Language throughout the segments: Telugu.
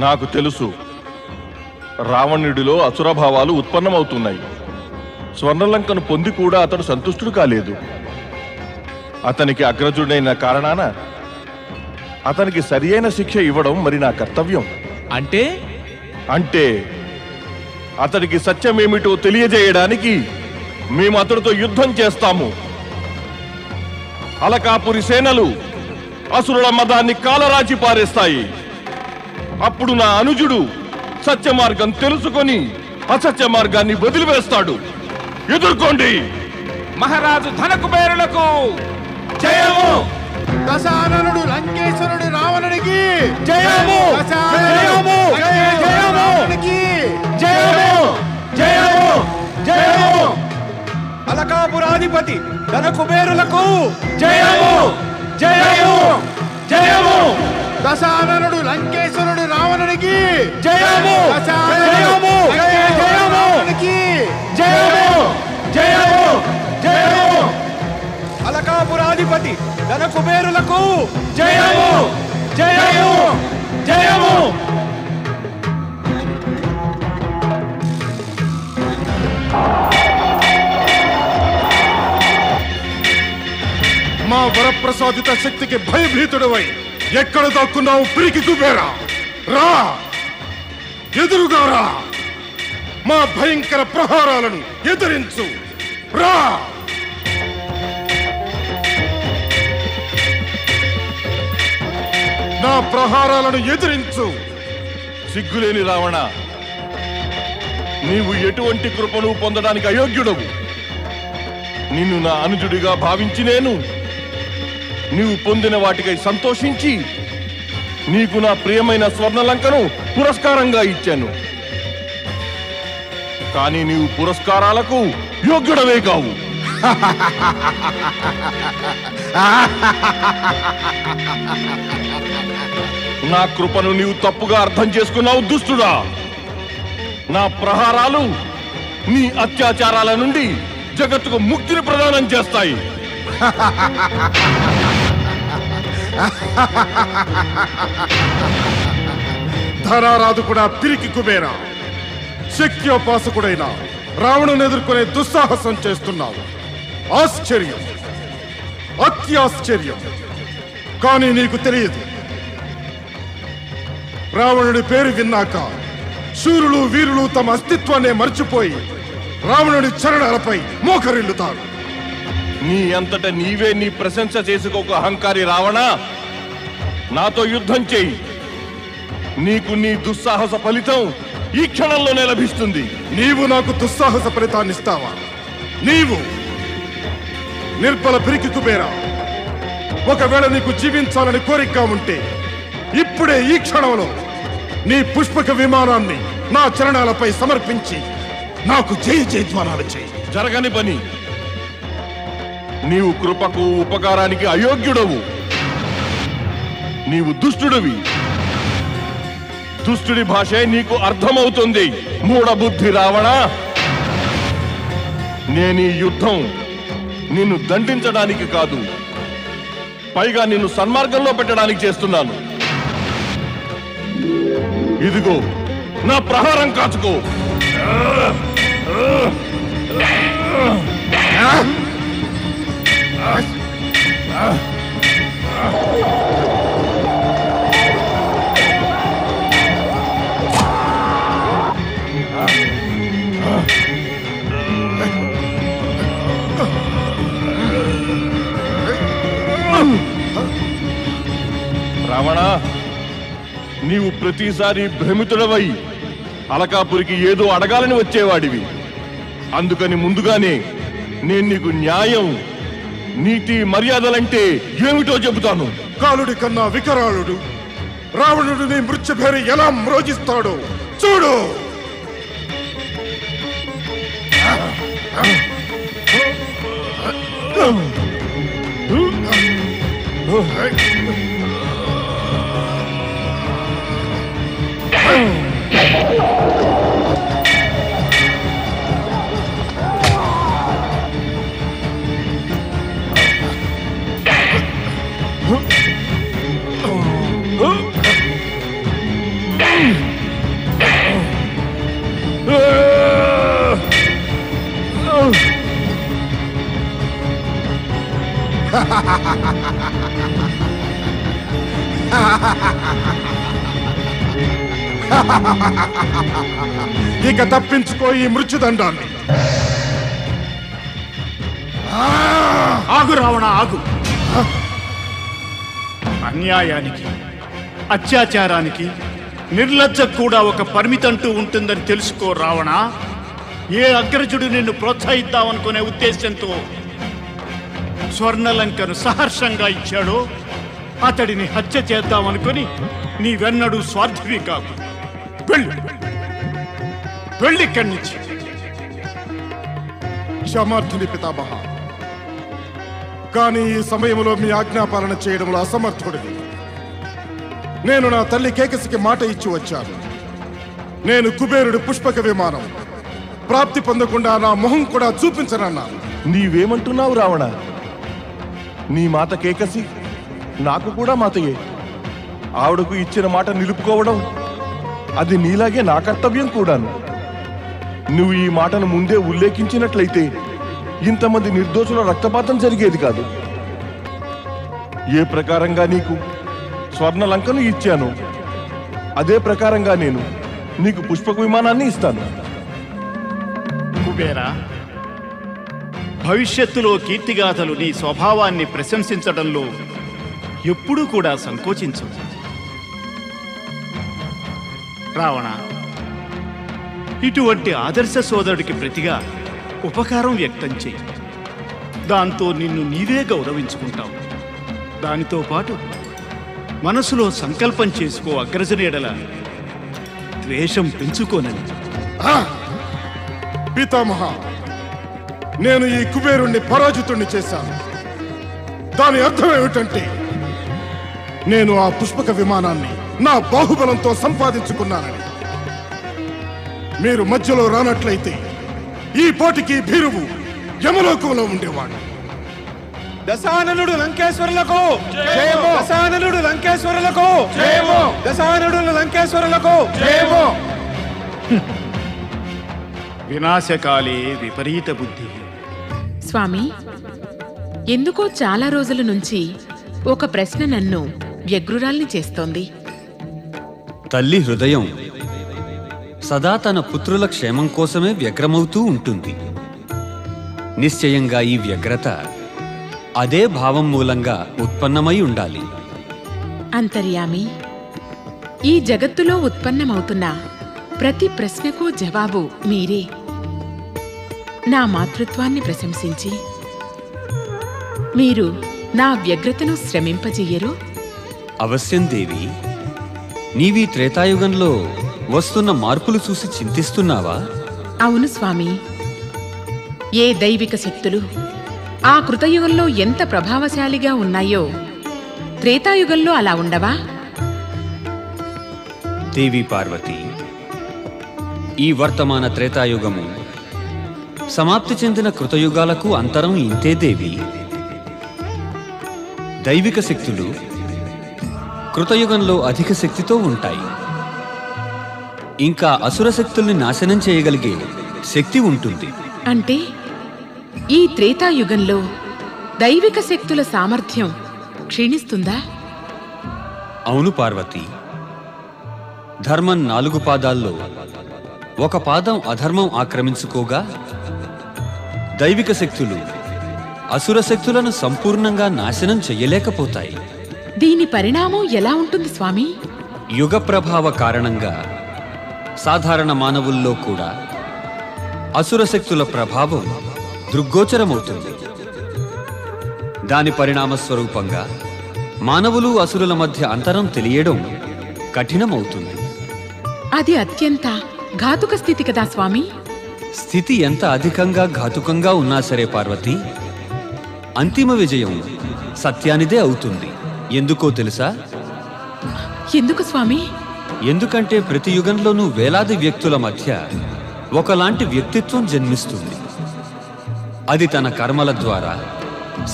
నాకు తెలుసు, రావణుడిలో అసురభావాలు ఉత్పన్నమవుతున్నాయి. స్వర్ణలంకను పొంది కూడా అతడు సంతుష్టుడు కాలేదు. అతనికి అగ్రజుడైన కారణాన అతనికి సరి అయిన శిక్ష ఇవ్వడం మరి నా కర్తవ్యం. అంటే అతడికి సత్యమేమిటో తెలియజేయడానికి మేము అతడితో యుద్ధం చేస్తాము. అలకాపురి సేనలు అసురుల మదాన్ని కాలరాచి పారేస్తాయి. అప్పుడు నా అనుజుడు సత్య మార్గం తెలుసుకొని అసత్య మార్గాన్ని వదిలివేస్తాడు. ఎదుర్కోండి. మహారాజు ధనకుబేరులకు జయము! దశాననుడు లంకేశ్వరుడు రావణుడికి జయము! జయము! రావణుడికి జయము! జయము! జయము! అలకాపురాధిపతి ధనకుబేరులకు జయము! జయము! జయము! దశాననుడు లంకేశ్వరుడు రావణుడికి జయము! దశాననుడు రావణుడికి జయము! జయము! జయము! అలకాపురాధిపతి ధనకుబేరులకు జయము! జయము! జయము! మా వరప్రసాదిత శక్తికి భయభీతుడవై ఎక్కడ దాక్కున్నావు పిరికి కుబేరా? రా, ఎదురుగా రా, మా భయంకర ప్రహారాలను ఎదిరించు. రా, నా ప్రహారాలను ఎదిరించు. సిగ్గులేని రావణ, నీవు ఎటువంటి కృపను పొందడానికి అయోగ్యుడవు. నిన్ను నా అనుజుడిగా భావించి నీవు పొందిన వాటికై సంతోషించి నీకు నా ప్రియమైన స్వర్ణలంకను పురస్కారంగా ఇచ్చాను. కానీ నీవు పురస్కారాలకు యోగ్యుడవే కావు. నా కృపను నీవు తప్పుగా అర్థం చేసుకున్నావు దుష్టుడా. నా ప్రహారాలు నీ అత్యాచారాల నుండి జగత్తుకు ముక్తిని ప్రదానం చేస్తాయి. ధనారాధు కూడా పిరికి కుబేరా, శక్యోపాసకుడైన రావణుని ఎదుర్కొనే దుస్సాహసం చేస్తున్నావు. ఆశ్చర్యం, అత్యాశ్చర్యం. కానీ నీకు తెలియదు, రావణుడి పేరు విన్నాక శూరులు వీరులు తమ అస్తిత్వాన్ని మర్చిపోయి రావణుడి చరణాలపై మోకరిల్లుతారు. నీ అంతట నీవే నీ ప్రశంస చేసుకోక అహంకారి రావణ. నాతో యుద్ధం చేయి. నీకు నీ దుస్సాహస ఫలితం ఈ క్షణంలోనే లభిస్తుంది. నీవు నాకు దుస్సాహస ఫలితాన్ని ఇస్తావా? నీవు నిర్బల పిరికి కుబేరా, ఒకవేళ నీకు జీవించాలని కోరిక ఉంటే ఇప్పుడే ఈ క్షణంలో నీ పుష్పక విమానాన్ని నా చరణాలపై సమర్పించి నాకు జయ జయధ్వానాలు చేయి. జరగని పని. నీవు కృపకు ఉపకారానికి అయోగ్యుడవు. నీవు దుష్టుడివి. దుష్టుడి భాషే నీకు అర్థమవుతుంది. మూఢబుద్ధి రావణ. నేను ఈ యుద్ధం నిన్ను దండించడానికి కాదు, పైగా నిన్ను సన్మార్గంలో పెట్టడానికి చేస్తున్నాను. ఇదిగో నా ప్రహారం కాచుకో. రావణ, నీవు ప్రతిసారి భ్రమితుడవై అలకాపురికి ఏదో అడగాలని వచ్చేవాడివి. అందుకని ముందుగానే నేను నీకు న్యాయం, నీతి, మర్యాదలంటే ఏమిటో చెబుతాను. కాలుడి కన్నా వికరాళుడు రావణుడిని మృత్యుభేరి ఎలా మ్రోజిస్తాడో చూడు. ఇక తప్పించుకో ఈ మృత్యుదండాన్ని. ఆగు రావణ, ఆగు. అన్యాయానికి, అత్యాచారానికి, నిర్లజ్జకు కూడా ఒక పరిమితంటూ ఉంటుందని తెలుసుకో రావణ. ఏ అగ్రజుడు నిన్ను ప్రోత్సహిద్దామనుకునే ఉద్దేశంతో స్వర్ణలంకను సహర్షంగా ఇచ్చాడో అతడిని హత్య చేద్దామనుకుని నీవెన్నడూ స్వార్థివి కాకు. వెళ్ళు, వెళ్ళిక్కడి నుంచి. క్షమార్థుని పితామహ, కానీ ఈ సమయంలో మీ ఆజ్ఞాపాలన చేయడంలో అసమర్థుడిని. నేను నా తల్లి కేకసికి మాట ఇచ్చి వచ్చాను. నేను కుబేరుడి పుష్పక విమానం ప్రాప్తి పొందకుండా నా మొహం కూడా చూపించనన్నాను. నీవేమంటున్నావు రావణ? నీ మాత కేకసి నాకు కూడా మాతయే. ఆవిడకు ఇచ్చిన మాట నిలుపుకోవడం అది నీలాగే నా కర్తవ్యం కూడాను. నువ్వు ఈ మాటను ముందే ఉల్లేఖించినట్లయితే ఇంతమంది నిర్దోషుల రక్తపాతం జరిగేది కాదు. ఏ ప్రకారంగా నీకు స్వర్ణలంకను ఇచ్చాను అదే ప్రకారంగా నేను నీకు పుష్పక విమానాన్ని ఇస్తాను. కుబేరా, భవిష్యత్తులో కీర్తిగాథలు నీ స్వభావాన్ని ప్రశంసించడంలో ఎప్పుడూ కూడా సంకోచించు. రావణ, ఇటువంటి ఆదర్శ సోదరుడికి ప్రతిగా ఉపకారం వ్యక్తం చేయి. దాంతో నిన్ను నీవే గౌరవించుకుంటావు. దానితో పాటు మనసులో సంకల్పం చేసుకో, అగ్రజుని ఎడల ద్వేషం పెంచుకోనని. పితామహ, నేను ఈ కుబేరుణ్ణి పరాజితుణ్ణి చేశాను. దాని అర్థం ఏమిటంటే నేను ఆ పుష్పక విమానాన్ని నా బాహుబలంతో సంపాదించుకున్నానని. మీరు మధ్యలో రానట్లయితే ఈ పోటీకి భీరువు యమలోకంలో ఉండేవాడు. దశాననుడు లంకేశ్వరులకు జయము! దశాననుడు లంకేశ్వరులకు జయము! దశాననుడు లంకేశ్వరులకు జయము! వినాశకాలే విపరీత బుద్ధి. స్వామి, ఎందుకో చాలా రోజుల నుంచి ఒక ప్రశ్న నన్ను వ్యగ్రురాల్ని చేస్తోంది. తల్లి హృదయం సదా తన పుత్రుల క్షేమం కోసమే వ్యగ్రమవుతూ ఉంటుంది. నిశ్చయంగా ఈ వ్యగ్రత అదే భావం మూలంగా ఉత్పన్నమై ఉండాలి. అంతర్యామి, ఈ జగత్తులో ఉత్పన్నమవుతున్న ప్రతి ప్రశ్నకు జవాబు మీరే. నా మాతృత్వాన్ని ప్రశంసించి మీరు నా వ్యగ్రతను శ్రమింపజెయ్యరు? అవశ్యం దేవి. నీవీ త్రేతాయుగంలో వస్తున్న మార్పులు చూసి చింతిస్తున్నావా? అవును స్వామి. ఏ దైవిక శక్తులు ఆ కృతయుగంలో ఎంత ప్రభావశాలిగా ఉన్నాయో త్రేతాయుగంలో అలా ఉండవా? దేవి పార్వతి, ఈ వర్తమాన త్రేతాయుగము సమాప్తి చెందిన కృతయుగాలకు అంతరం ఇంతే దేవి. దైవిక శక్తులు కృతయుగంలో అధిక శక్తితో ఉంటాయి. ఇంకా అసుర శక్తుల్ని నాశనం చేయగలిగే శక్తి ఉంటుంది. అంటే ఈ త్రేతాయుగంలో దైవిక శక్తుల సామర్థ్యం క్షీణిస్తుందా? అవును పార్వతి. ధర్మం 4 పాదాల్లో ఒక పాదం అధర్మం ఆక్రమించుకోగా దైవిక శక్తులు అసుర శక్తులను సంపూర్ణంగా నాశనం చెయ్యలేకపోతాయి. దీని పరిణామం ఎలా ఉంటుంది స్వామి? యుగ ప్రభావ కారణంగా సాధారణ మానవుల్లో కూడా అసుర శక్తుల ప్రభావం దృగ్గోచరమవుతుంది. దాని పరిణామ స్వరూపంగా మానవులు అసురుల మధ్య అంతరం తెలియడం కఠినమవుతుంది. అది అత్యంత ఘాతుక స్థితి కదా స్వామి? స్థితి ఎంత అధికంగా ఘాతుకంగా ఉన్నా సరే పార్వతి, అంతిమ విజయం సత్యానిదే అవుతుంది. ఎందుకో తెలుసా? ఎందుకు స్వామి? ఎందుకంటే ప్రతి యుగంలోనూ వేలాది వ్యక్తుల మధ్య ఒకలాంటి వ్యక్తిత్వం జన్మిస్తుంది. అది తన కర్మల ద్వారా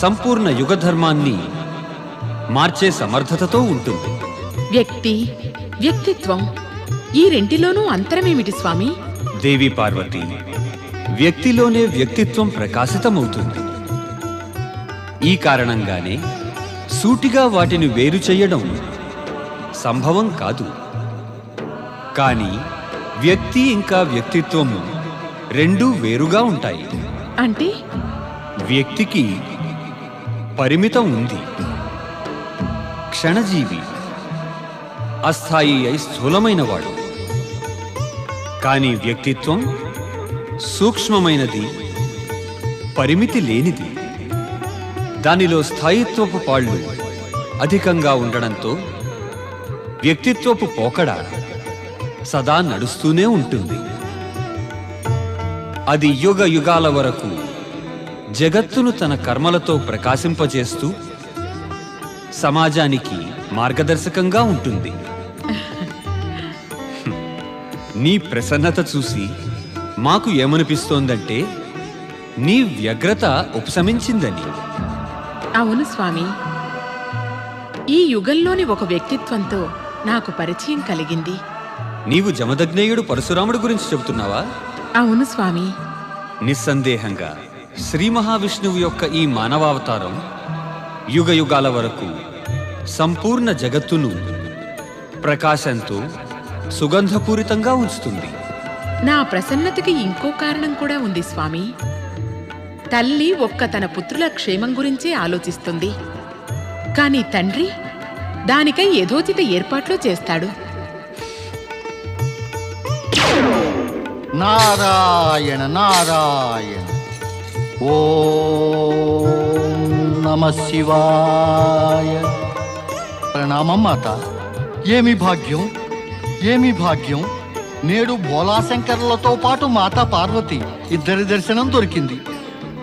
సంపూర్ణ యుగధర్మాన్ని మార్చే సమర్థతతో ఉంటుంది. వ్యక్తిత్వం ఈ రెంటిలోనూ అంతరమేమిటి స్వామి? దేవి పార్వతి, వ్యక్తిలోనే వ్యక్తిత్వం ప్రకాశితమవుతుంది. ఈ కారణంగానే సూటిగా వాటిని వేరు చేయడం సంభవం కాదు. కానీ వ్యక్తి ఇంకా వ్యక్తిత్వము రెండూ వేరుగా ఉంటాయి. అంటే వ్యక్తికి పరిమితం ఉంది, క్షణజీవి, అస్థాయి అయి స్థూలమైనవాడు. కానీ వ్యక్తిత్వం సూక్ష్మమైనది, పరిమితి లేనిది. దానిలో స్థాయిత్వపు పాళ్ళు అధికంగా ఉండడంతో వ్యక్తిత్వపు పోకడ సదా నడుస్తూనే ఉంటుంది. అది యుగ యుగాల వరకు జగత్తును తన కర్మలతో ప్రకాశింపజేస్తూ సమాజానికి మార్గదర్శకంగా ఉంటుంది. నీ ప్రసన్నత చూసి మాకు ఏమనిపిస్తోందంటే నీ వ్యగ్రత ఉపశమించిందని. అవును స్వామి, ఈ యుగంలోని ఒక వ్యక్తిత్వంతో నాకు పరిచయం కలిగింది. నీవు జమదగ్నేయుడు పరశురాముడు గురించి చెబుతున్నావా? అవును స్వామి. నిస్సందేహంగా శ్రీ మహావిష్ణువు యొక్క ఈ మానవావతారం యుగ యుగాల వరకు సంపూర్ణ జగత్తును ప్రకాశంతో సుగంధపూరితంగా ఉంచుతుంది. నా ప్రసన్నతకి ఇంకో కారణం కూడా ఉంది స్వామి. తల్లి ఒక్క తన పుత్రుల క్షేమం గురించే ఆలోచిస్తుంది. కాని తండ్రి దానికై యథోచిత ఏర్పాట్లు చేస్తాడు. నారాయణ నారాయణ. ఓం నమః శివాయ. ప్రణామం మాత. ఏమి భాగ్యం, ఏమి భాగ్యం. నేడు భోలాశంకర్లతో పాటు మాతా పార్వతి ఇద్దరి దర్శనం దొరికింది.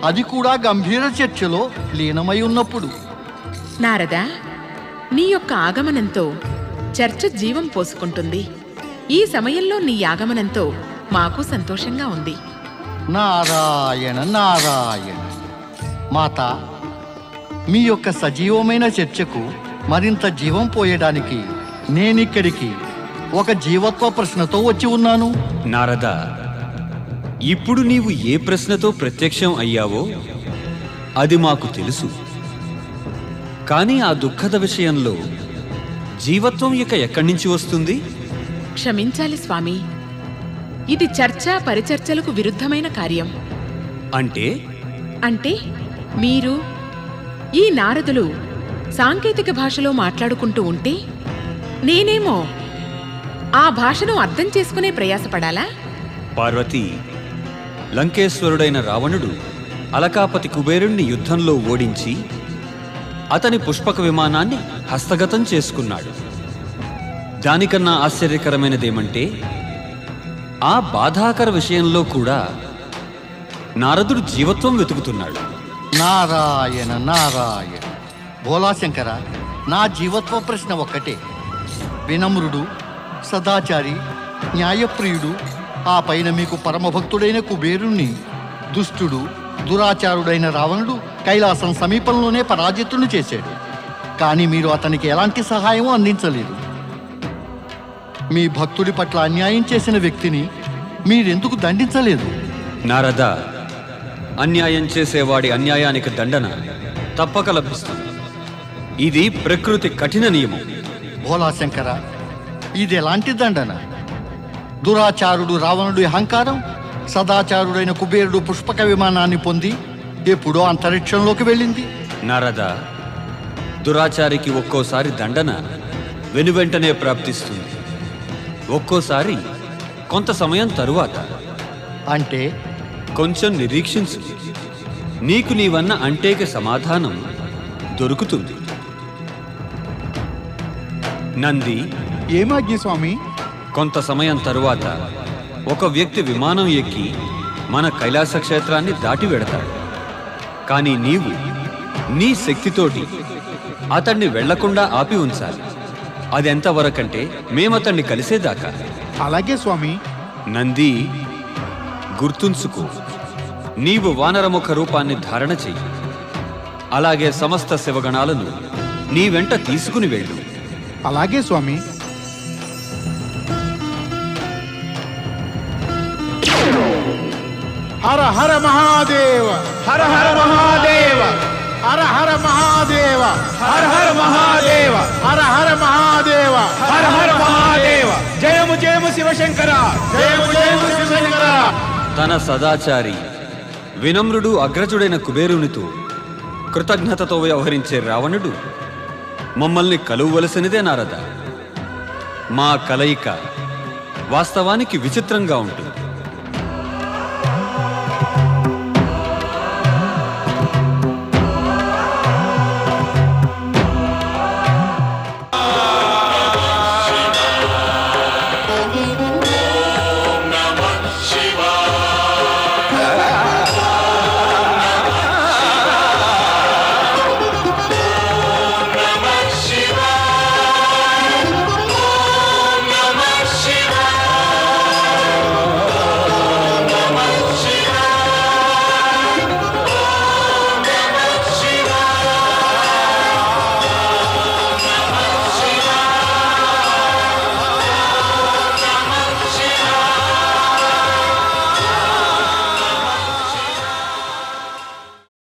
అది కూడా గంభీర చర్చలో లీనమై ఉన్నప్పుడు. నారదా, నీ యొక్క ఆగమనంతో చర్చ జీవం పోసుకుంటుంది. ఈ సమయంలో నీ ఆగమనంతో మాకు సంతోషంగా ఉంది. నారాయణ నారాయణ. మాత, మీ యొక్క సజీవమైన చర్చకు మరింత జీవం పోయడానికి నేనిక్కడికి ఒక జీవత్వ ప్రశ్నతో వచ్చి ఉన్నాను. నారదా, ఇప్పుడు నీవు ఏ ప్రశ్నతో ప్రత్యక్షం అయ్యావో అది మాకు తెలుసు. కానీ ఆ దుఃఖద విషయంలో జీవత్వం ఇక ఎక్కడి నుంచి వస్తుంది? క్షమించాలి స్వామి, ఇది చర్చా పరిచర్చలకు విరుద్ధమైన కార్యం. అంటే అంటే మీరు ఈ నారదులు సాంకేతిక భాషలో మాట్లాడుకుంటూ ఉంటే నేనేమో ఆ భాషను అర్థం చేసుకునే ప్రయాసపడాలా? పార్వతి, లంకేశ్వరుడైన రావణుడు అలకాపతి కుబేరుణ్ణి యుద్ధంలో ఓడించి అతని పుష్పక విమానాన్ని హస్తగతం చేసుకున్నాడు. దానికన్నా ఆశ్చర్యకరమైనదేమంటే ఆ బాధాకర విషయంలో కూడా నారదుడు జీవత్వం వెతుకుతున్నాడు. నారాయణ నారాయణ. భోలాశంకర, నా జీవత్వ ప్రశ్న ఒక్కటే. వినమ్రుడు, సదాచారి, న్యాయప్రియుడు, ఆ పైన మీకు పరమభక్తుడైన కుబేరుణ్ణి దుష్టుడు, దురాచారుడైన రావణుడు కైలాసం సమీపంలోనే పరాజితుని చేశాడు. కానీ మీరు అతనికి ఎలాంటి సహాయం అందించలేదు. మీ భక్తుడి పట్ల అన్యాయం చేసిన వ్యక్తిని మీరెందుకు దండించలేదు? నారద, అన్యాయం చేసేవాడి అన్యాయానికి దండన తప్పక లభిస్తుంది. ఇది ప్రకృతి కఠిన నియమం. భోలాశంకర, ఇది ఎలాంటి దండన? దురాచారుడు రావణుడి అహంకారం, సదాచారుడైన కుబేరుడు పుష్పక విమానాన్ని పొంది ఎప్పుడో అంతరిక్షంలోకి వెళ్ళింది. నారద, దురాచారికి ఒక్కోసారి దండన వెనువెంటనే ప్రాప్తిస్తుంది, ఒక్కోసారి కొంత సమయం తరువాత. అంటే కొంచెం నిరీక్షించు, నీకు నీవన్న అంటేకి సమాధానం దొరుకుతుంది. నంది, ఏమాజ్ఞ స్వామి? కొంత సమయం తరువాత ఒక వ్యక్తి విమానం ఎక్కి మన కైలాస క్షేత్రాన్ని దాటి వెడతాడు. కానీ నీవు నీ శక్తితోటి అతన్ని వెళ్లకుండా ఆపి ఉంచాలి. అది ఎంతవరకంటే మేమతన్ని కలిసేదాకా. అలాగే స్వామి. నంది, గుర్తుంచుకో, నీవు వానరముఖ రూపాన్ని ధారణ చెయ్యి. అలాగే సమస్త శివగణాలను నీ వెంట తీసుకుని వెళ్ళు. అలాగే స్వామి. హర హర మహాదేవ హర హర మహాదేవ హర హర మహాదేవ హర హర మహాదేవ హర హర మహాదేవ హర హర మహాదేవ జయము జయము శివశంకర జయము జయము శివశంకర. తన సదాచారి వినమ్రుడు అగ్రజుడైన కుబేరునితో కృతజ్ఞతతో వ్యవహరించే రావణుడు మమ్మల్ని కలువవలసినదే నారద. మా కలయిక వాస్తవానికి విచిత్రంగా ఉంటుంది.